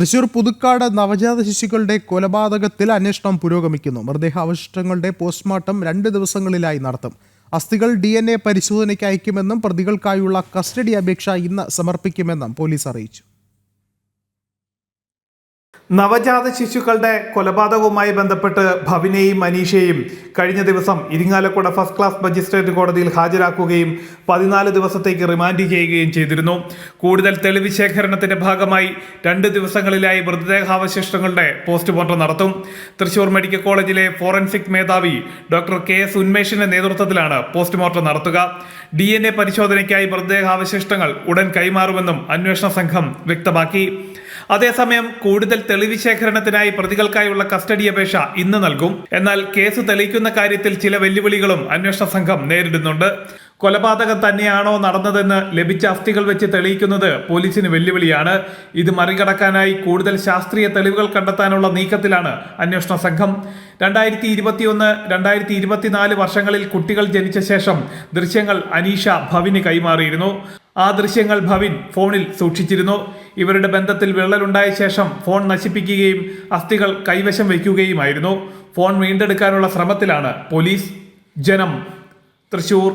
തൃശൂർ പുതുക്കാട് നവജാത ശിശുക്കളുടെ കൊലപാതകത്തിൽ അന്വേഷണം പുരോഗമിക്കുന്നു. മൃതദേഹാവശിഷ്ടങ്ങളുടെ പോസ്റ്റ്മോർട്ടം 2 ദിവസങ്ങളിലായി നടത്തും. അസ്ഥികൾ DNA പരിശോധനയ്ക്ക് അയക്കുമെന്നും പ്രതികൾക്കായുള്ള കസ്റ്റഡി അപേക്ഷ ഇന്ന് സമർപ്പിക്കുമെന്നും പോലീസ് അറിയിച്ചു. നവജാത ശിശുക്കളുടെ കൊലപാതകവുമായി ബന്ധപ്പെട്ട് ഭവിനെയും മനീഷയെയും കഴിഞ്ഞ ദിവസം ഇരിങ്ങാലക്കുട ഫസ്റ്റ് ക്ലാസ് മജിസ്ട്രേറ്റ് കോടതിയിൽ ഹാജരാക്കുകയും 14 ദിവസത്തേക്ക് റിമാൻഡ് ചെയ്യുകയും ചെയ്തിരുന്നു. കൂടുതൽ തെളിവ് ശേഖരണത്തിന്റെ ഭാഗമായി 2 ദിവസങ്ങളിലായി മൃതദേഹാവശിഷ്ടങ്ങളുടെ പോസ്റ്റ്മോർട്ടം നടത്തും. തൃശൂർ മെഡിക്കൽ കോളേജിലെ ഫോറൻസിക് മേധാവി ഡോക്ടർ KS ഉന്മേഷിന്റെ നേതൃത്വത്തിലാണ് പോസ്റ്റ്മോർട്ടം നടത്തുക. DNA പരിശോധനയ്ക്കായി മൃതദേഹാവശിഷ്ടങ്ങൾ ഉടൻ കൈമാറുമെന്നും അന്വേഷണ സംഘം വ്യക്തമാക്കി. അതേസമയം കൂടുതൽ തെളിവ് ശേഖരണത്തിനായി പ്രതികൾക്കായുള്ള കസ്റ്റഡി അപേക്ഷ ഇന്ന് നൽകും. എന്നാൽ കേസ് തെളിയിക്കുന്ന കാര്യത്തിൽ ചില വെല്ലുവിളികളും അന്വേഷണ സംഘം നേരിടുന്നുണ്ട്. കൊലപാതകം തന്നെയാണോ നടന്നതെന്ന് ലഭിച്ച അസ്ഥികൾ വെച്ച് തെളിയിക്കുന്നത് പോലീസിന് വെല്ലുവിളിയാണ്. ഇത് മറികടക്കാനായി കൂടുതൽ ശാസ്ത്രീയ തെളിവുകൾ കണ്ടെത്താനുള്ള നീക്കത്തിലാണ് അന്വേഷണ സംഘം. 2021, 2024 വർഷങ്ങളിൽ കുട്ടികൾ ജനിച്ച ശേഷം ദൃശ്യങ്ങൾ അനീഷ ഭവിന് കൈമാറിയിരുന്നു. ആ ദൃശ്യങ്ങൾ ഭവിൻ ഫോണിൽ സൂക്ഷിച്ചിരുന്നു. ഇവരുടെ ബന്ധത്തിൽ വിള്ളലുണ്ടായ ശേഷം ഫോൺ നശിപ്പിക്കുകയും അസ്ഥികൾ കൈവശം വയ്ക്കുകയുമായിരുന്നു. ഫോൺ വീണ്ടെടുക്കാനുള്ള ശ്രമത്തിലാണ് പോലീസ്. ജനം, തൃശൂർ.